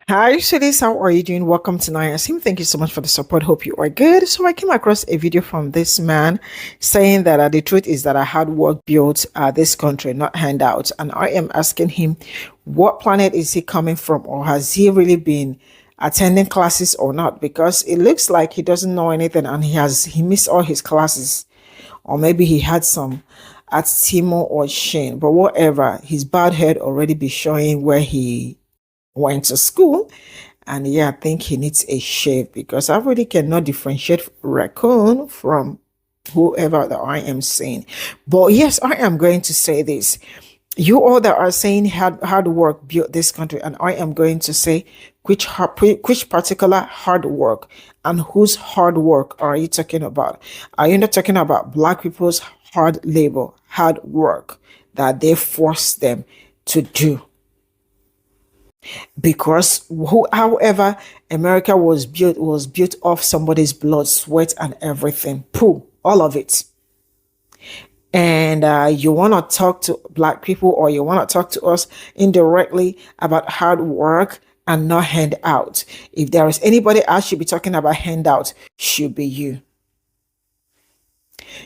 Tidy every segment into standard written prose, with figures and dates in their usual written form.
Hi, Shadis. How are you doing? Welcome to Sim. Thank you so much for the support. Hope you are good. So I came across a video from this man saying that the truth is that hard work built this country, not handouts. And I am asking him, what planet is he coming from, or has he really been attending classes or not? Because it looks like he doesn't know anything, and he missed all his classes, or maybe he had some at Timo or Shane. But whatever, his bad head already be showing where he went to school. And yeah, I think he needs a shave because I really cannot differentiate raccoon from whoever that I am saying. But yes, I am going to say this. You all that are saying hard work built this country, and I am going to say which particular hard work and whose hard work are you talking about? Are you not talking about black people's hard labor, hard work that they force them to do? Because however America was built off somebody's blood, sweat, and everything. Pooh, all of it. And you want to talk to black people, or you want to talk to us indirectly about hard work and not handout. If there is anybody else should be talking about handout, should be you.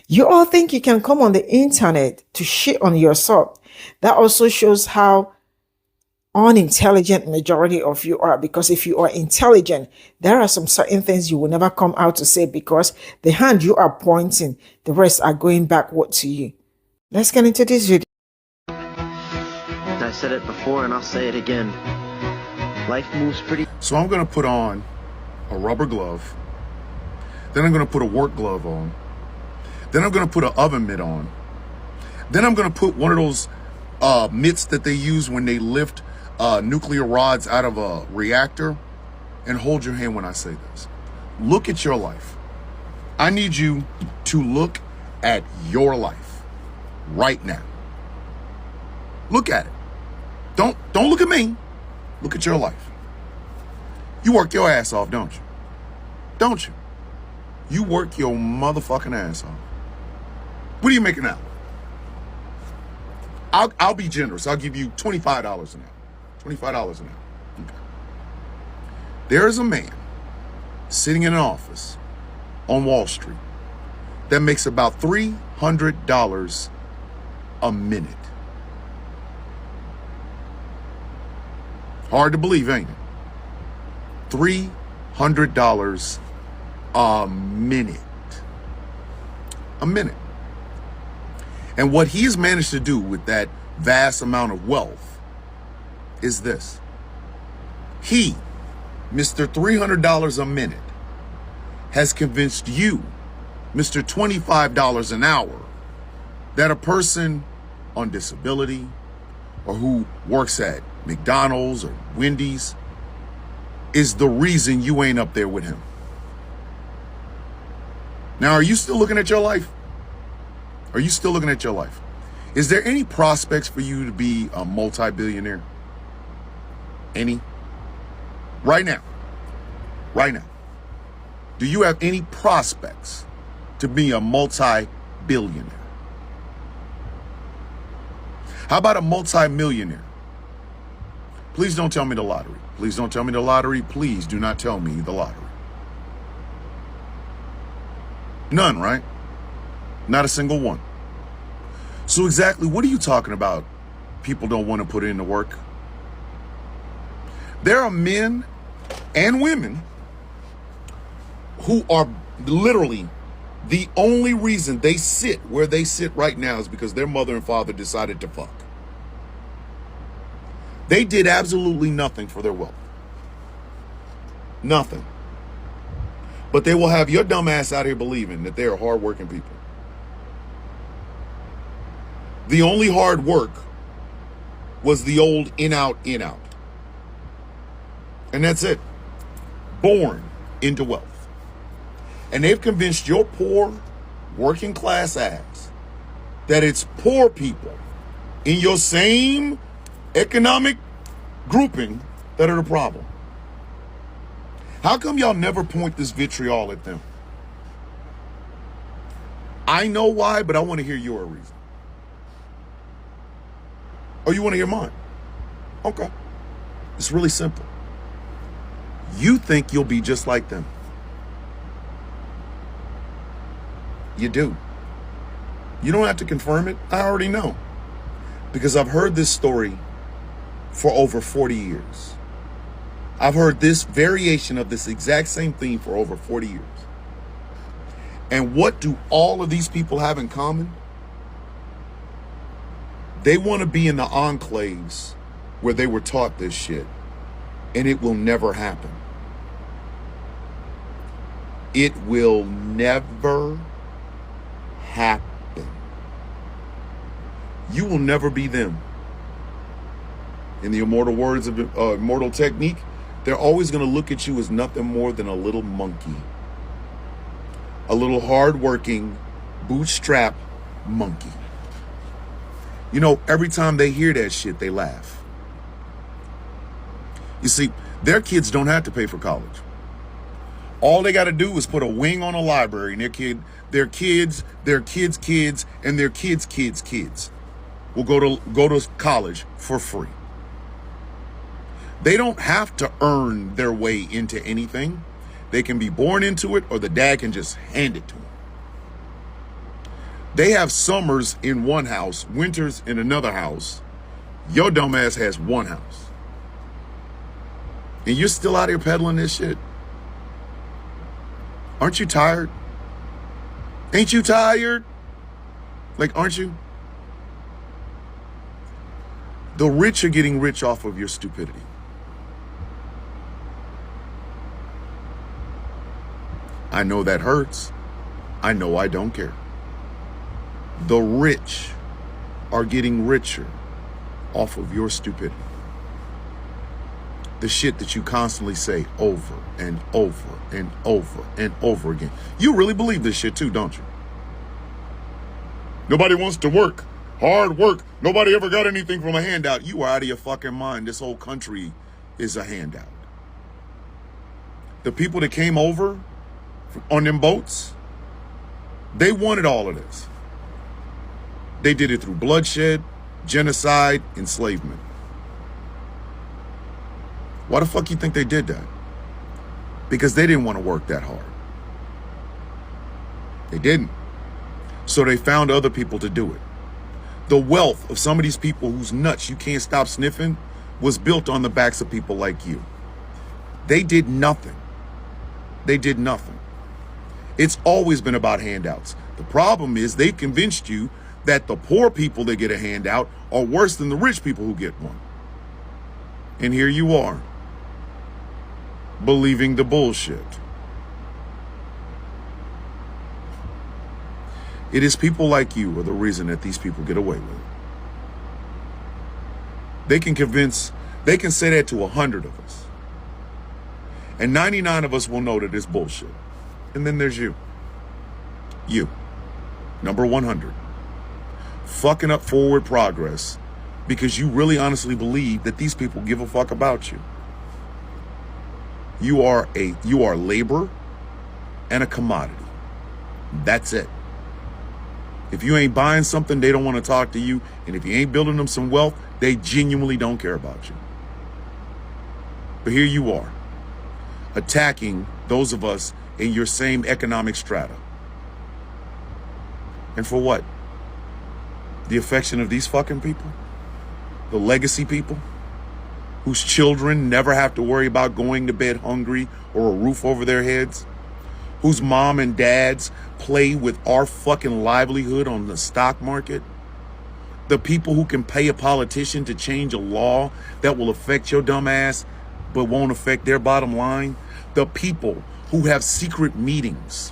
You all think you can come on the internet to shit on yourself. That also shows how unintelligent majority of you are, because if you are intelligent, there are some certain things you will never come out to say, because the hand you are pointing, the rest are going backward to you. Let's get into this video. I said it before and I'll say it again. Life moves pretty. So I'm going to put on a rubber glove. Then I'm going to put a work glove on. Then I'm going to put an oven mitt on. Then I'm going to put one of those mitts that they use when they lift nuclear rods out of a reactor, and hold your hand when I say this. Look at your life. I need you to look at your life right now. Look at it. Don't look at me. Look at your life. You work your ass off, don't you? Don't you? You work your motherfucking ass off. What are you making now? I'll be generous. I'll give you $25 an hour. $25 an hour. Okay. There is a man sitting in an office on Wall Street that makes about $300 a minute. Hard to believe, ain't it? $300 a minute. A minute. And what he's managed to do with that vast amount of wealth is this. He, Mr. $300 a minute, has convinced you, Mr. $25 an hour, that a person on disability or who works at McDonald's or Wendy's is the reason you ain't up there with him. Now, are you still looking at your life? Are you still looking at your life? Is there any prospects for you to be a multi-billionaire? Any? Right now. Right now. Do you have any prospects to be a multi-billionaire? How about a multi-millionaire? Please don't tell me the lottery. Please don't tell me the lottery. Please do not tell me the lottery. None, right? Not a single one. So exactly what are you talking about? People don't want to put in the work. There are men and women who are literally the only reason they sit where they sit right now is because their mother and father decided to fuck. They did absolutely nothing for their wealth. Nothing. But they will have your dumb ass out here believing that they are hardworking people. The only hard work was the old in out, in out. And that's it. Born into wealth. And they've convinced your poor working class ass that it's poor people in your same economic grouping that are the problem. How come y'all never point this vitriol at them? I know why, but I want to hear your reason. Oh, you want to hear mine? Okay. It's really simple. You think you'll be just like them. You do. You don't have to confirm it. I already know. Because I've heard this story for over 40 years. I've heard this variation of this exact same theme for over 40 years. And what do all of these people have in common? They want to be in the enclaves where they were taught this shit. And it will never happen. It will never happen. You will never be them. In the immortal words of Immortal Technique, they're always going to look at you as nothing more than a little monkey. A little hard-working, bootstrap monkey. You know, every time they hear that shit, they laugh. You see, their kids don't have to pay for college. All they got to do is put a wing on a library, and their kids, and their kids will go to college for free. They don't have to earn their way into anything. They can be born into it, or the dad can just hand it to them. They have summers in one house, winters in another house. Your dumbass has one house. And you're still out here peddling this shit. Aren't you tired? Ain't you tired? Like, aren't you? The rich are getting rich off of your stupidity. I know that hurts. I know I don't care. The rich are getting richer off of your stupidity. The shit that you constantly say over and over and over and over again. You really believe this shit too, don't you? Nobody wants to work. Hard work. Nobody ever got anything from a handout. You are out of your fucking mind. This whole country is a handout. The people that came over on them boats, they wanted all of this. They did it through bloodshed, genocide, enslavement. Why the fuck you think they did that? Because they didn't want to work that hard. They didn't. So they found other people to do it. The wealth of some of these people whose nuts you can't stop sniffing was built on the backs of people like you. They did nothing. They did nothing. It's always been about handouts. The problem is they've convinced you that the poor people that get a handout are worse than the rich people who get one. And here you are, believing the bullshit. It is people like you are the reason that these people get away with it. They can say that to 100 of us. And 99 of us will know that it's bullshit. And then there's you. You. Number 100. Fucking up forward progress because you really honestly believe that these people give a fuck about you. You are labor and a commodity. That's it. If you ain't buying something, they don't want to talk to you. And if you ain't building them some wealth, they genuinely don't care about you. But here you are, attacking those of us in your same economic strata. And for what? The affection of these fucking people? The legacy people? Whose children never have to worry about going to bed hungry or a roof over their heads? Whose mom and dads play with our fucking livelihood on the stock market? The people who can pay a politician to change a law that will affect your dumb ass but won't affect their bottom line? The people who have secret meetings,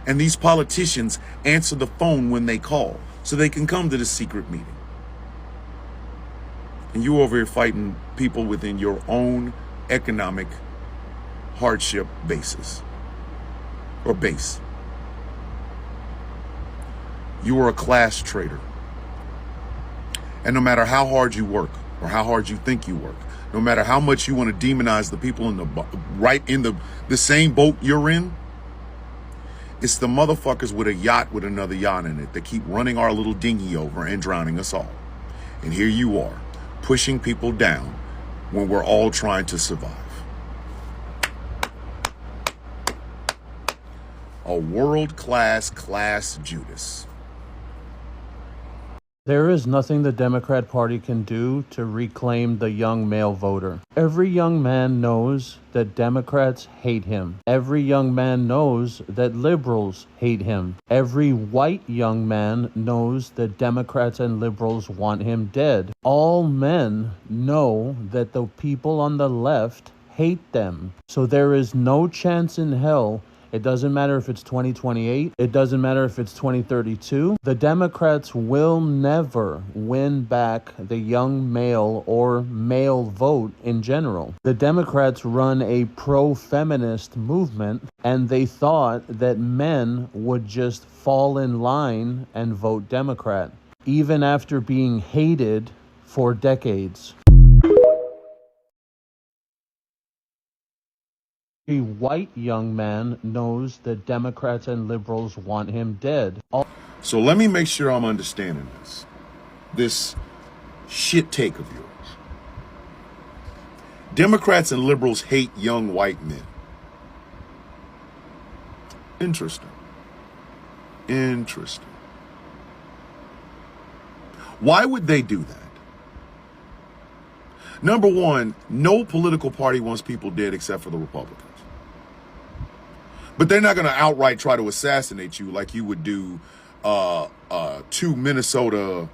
and these politicians answer the phone when they call so they can come to the secret meeting. And you over here fighting people within your own economic hardship basis or base. You are a class traitor. And no matter how hard you work or how hard you think you work, no matter how much you want to demonize the people in the same boat you're in, it's the motherfuckers with a yacht with another yacht in it that keep running our little dinghy over and drowning us all. And here you are, pushing people down when we're all trying to survive. a world-class class Judas. There is nothing the Democrat Party can do to reclaim the young male voter. Every young man knows that Democrats hate him. Every young man knows that liberals hate him. Every white young man knows that Democrats and liberals want him dead. All men know that the people on the left hate them. So there is no chance in hell. It doesn't matter if it's 2028. It doesn't matter if it's 2032. The Democrats will never win back the young male or male vote in general. The Democrats run a pro-feminist movement, and they thought that men would just fall in line and vote Democrat, even after being hated for decades. A white young man knows that Democrats and liberals want him dead. So let me make sure I'm understanding this shit take of yours. Democrats and liberals hate young white men. Interesting. Interesting. Why would they do that? Number one, no political party wants people dead except for the Republicans. But they're not going to outright try to assassinate you like you would do a Minnesota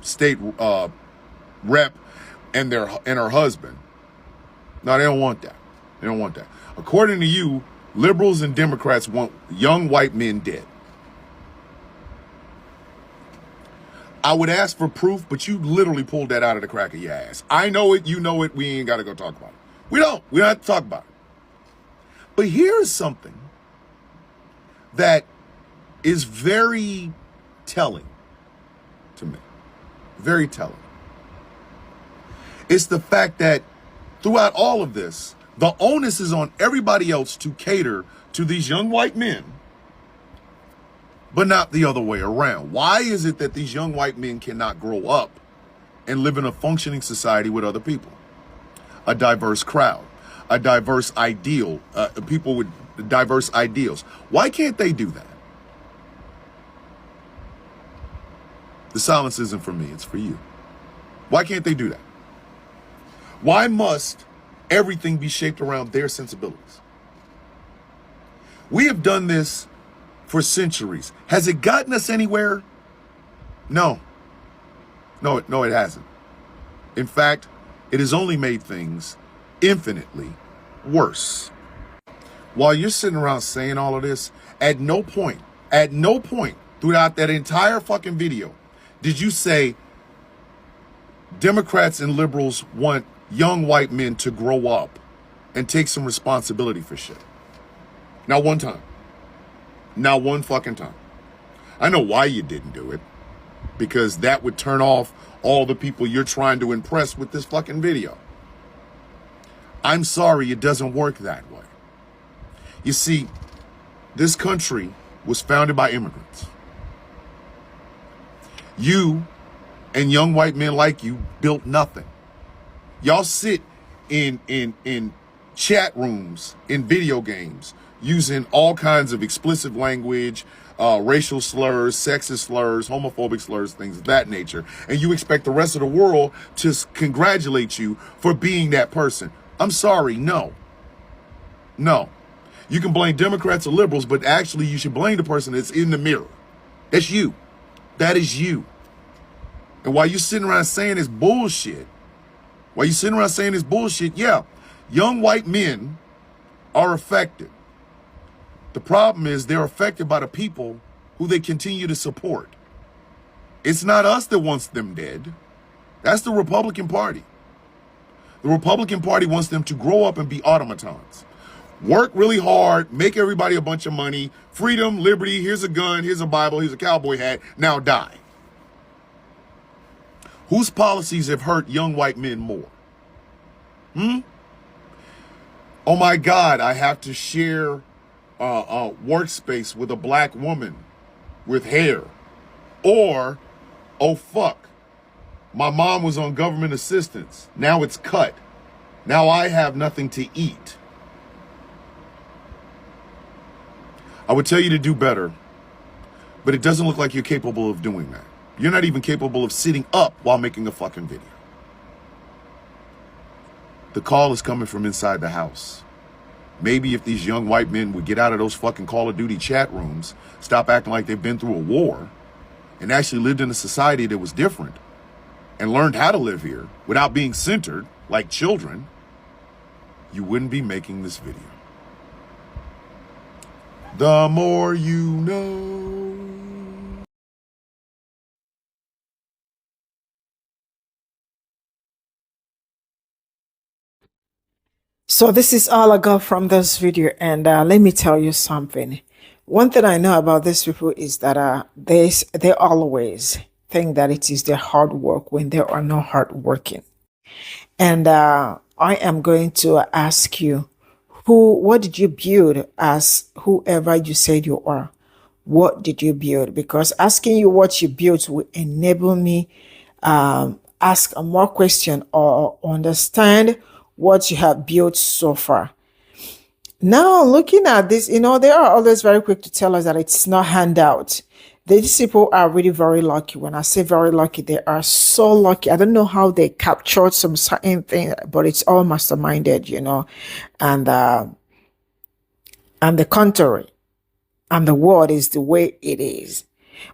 state rep and her husband. No, they don't want that. They don't want that. According to you, liberals and Democrats want young white men dead. I would ask for proof, but you literally pulled that out of the crack of your ass. I know it, you know it, we ain't got to go talk about it. We don't have to talk about it. But here's something that is very telling to me. Very telling. It's the fact that throughout all of this, the onus is on everybody else to cater to these young white men, but not the other way around. Why is it that these young white men cannot grow up and live in a functioning society with other people? A diverse crowd, a diverse ideal, people with diverse ideals. Why can't they do that? The silence isn't for me, it's for you. Why can't they do that? Why must everything be shaped around their sensibilities? We have done this for centuries. Has it gotten us anywhere? No. No, it hasn't. In fact, it has only made things infinitely worse. While you're sitting around saying all of this, at no point throughout that entire fucking video did you say Democrats and liberals want young white men to grow up and take some responsibility for shit. Not one time. Not one fucking time. I know why you didn't do it. Because that would turn off all the people you're trying to impress with this fucking video. I'm sorry, it doesn't work that way. You see, this country was founded by immigrants. You and young white men like you built nothing. Y'all sit in chat rooms in video games using all kinds of explicit language, racial slurs, sexist slurs, homophobic slurs, things of that nature. And you expect the rest of the world to congratulate you for being that person. I'm sorry, no. No. You can blame Democrats or liberals, but actually you should blame the person that's in the mirror. That's you. That is you. And while you're sitting around saying this bullshit, yeah, young white men are affected. The problem is they're affected by the people who they continue to support. It's not us that wants them dead. That's the Republican Party. The Republican Party wants them to grow up and be automatons. Work really hard, make everybody a bunch of money, freedom, liberty, here's a gun, here's a Bible, here's a cowboy hat, now die. Whose policies have hurt young white men more? Oh my God, I have to share a workspace with a black woman with hair. Or, oh fuck, my mom was on government assistance. Now it's cut. Now I have nothing to eat. I would tell you to do better, but it doesn't look like you're capable of doing that. You're not even capable of sitting up while making a fucking video. The call is coming from inside the house. Maybe if these young white men would get out of those fucking Call of Duty chat rooms, stop acting like they've been through a war, and actually lived in a society that was different, and learned how to live here without being centered like children, you wouldn't be making this video. The more you know. So this is all I got from this video, and let me tell you something. One thing I know about these people is that they always think that it is their hard work when they are not hard working. And I am going to ask you, what did you build as whoever you said you are? What did you build? Because asking you what you built will enable me ask a more question or understand what you have built so far. Now, looking at this, they are always very quick to tell us that it's not handout. These people are really very lucky. When I say very lucky, they are so lucky. I don't know how they captured some certain thing, but it's all masterminded, and the country and the world is the way it is.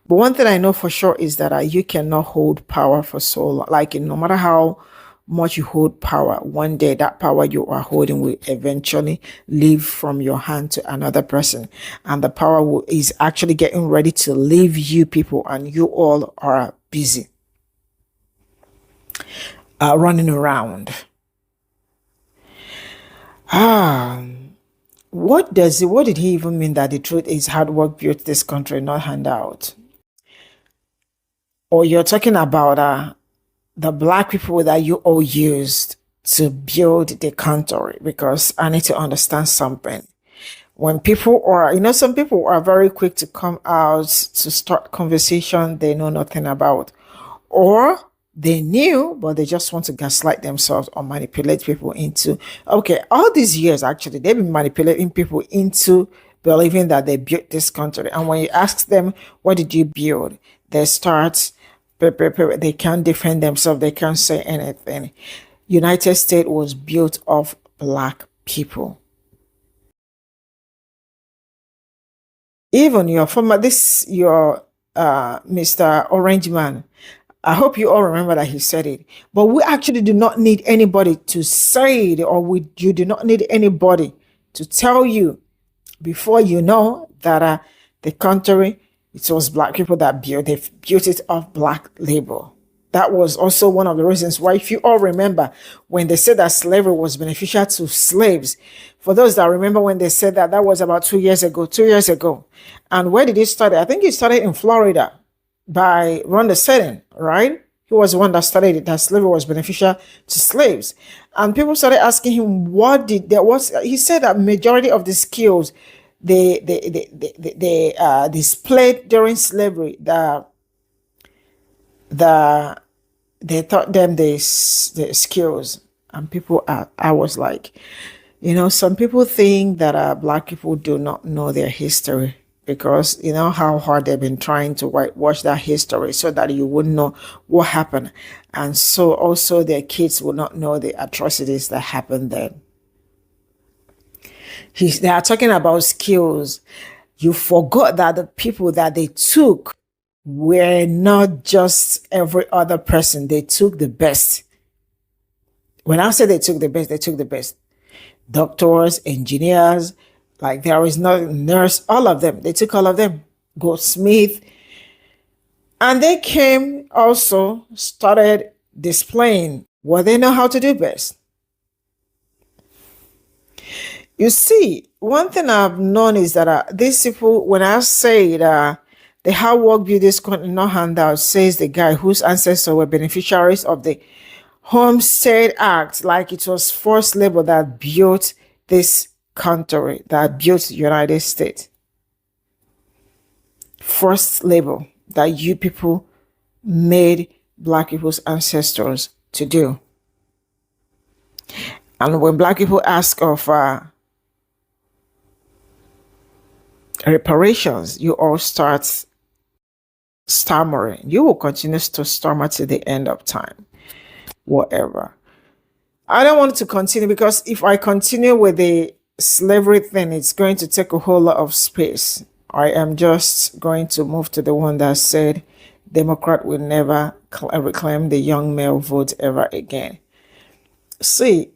But one thing I know for sure is that you cannot hold power for so long. Like, no matter how much you hold power, one day that power you are holding will eventually leave from your hand to another person, and the power is actually getting ready to leave you people, and you all are busy running around. What did he even mean that the truth is hard work built this country, not handout? Or you're talking about the black people that you all used to build the country? Because I need to understand something. When people are, some people are very quick to come out to start conversation they know nothing about, or they knew, but they just want to gaslight themselves or manipulate people into, okay, all these years, actually, they've been manipulating people into believing that they built this country. And when you ask them, what did you build? They start, they can't defend themselves. They can't say anything. United States was built of black people. Even your former, Mr. Orange Man, I hope you all remember that he said it. But we actually do not need anybody to say it, or you do not need anybody to tell you before you know that the country, it was black people that built it off black labor. That was also one of the reasons why, if you all remember, when they said that slavery was beneficial to slaves, for those that remember when they said that was about 2 years ago. And where did it start? I think it started in Florida by Ron DeSantis, right? He was the one that started it, that slavery was beneficial to slaves. And people started asking him, he said that majority of the skills they displayed during slavery, they taught them the skills. And people I was like, some people think that black people do not know their history, because how hard they've been trying to whitewash that history so that you wouldn't know what happened. And so also their kids will not know the atrocities that happened then. They are talking about skills. You forgot that the people that they took were not just every other person. They took the best. When I say they took the best, they took the best. Doctors, engineers, like there is no nurse, all of them. They took all of them. Goldsmith. And they came also, started displaying what they know how to do best. You see, one thing I've known is that these people, when I say that the hard work built this country, not handout, says the guy whose ancestors were beneficiaries of the Homestead Act, like it was forced labor that built this country, that built the United States. Forced labor that you people made black people's ancestors to do. And when black people ask of reparations, you all start stammering. You will continue to stammer to the end of time. Whatever. I don't want to continue because if I continue with the slavery thing, it's going to take a whole lot of space. I am just going to move to the one that said Democrat will never reclaim the young male vote ever again. See,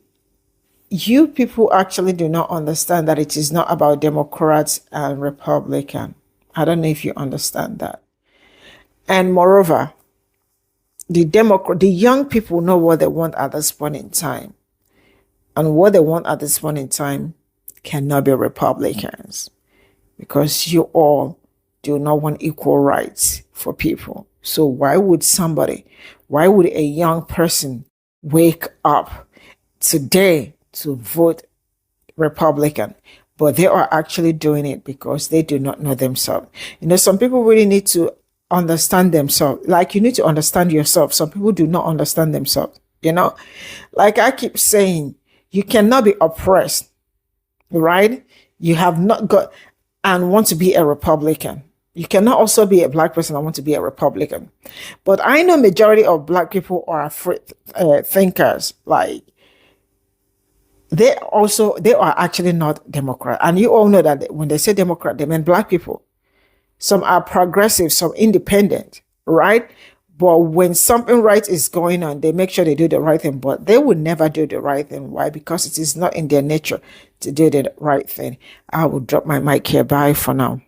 you people actually do not understand that it is not about Democrats and Republican. I don't know if you understand that. And moreover, the young people know what they want at this point in time. And what they want at this point in time cannot be Republicans, because you all do not want equal rights for people. So why would a young person wake up today to vote Republican? But they are actually doing it because they do not know themselves. Some people really need to understand themselves. Like, you need to understand yourself. Some people do not understand themselves. Like I keep saying, you cannot be oppressed, right? You have not got and want to be a Republican. You cannot also be a black person and want to be a Republican. But I know majority of black people are thinkers. Like, they are actually not Democrat. And you all know that when they say Democrat, they mean black people. Some are progressive, some independent, right? But when something right is going on, they make sure they do the right thing. But they will never do the right thing. Why? Because it is not in their nature to do the right thing. I will drop my mic here. Bye for now.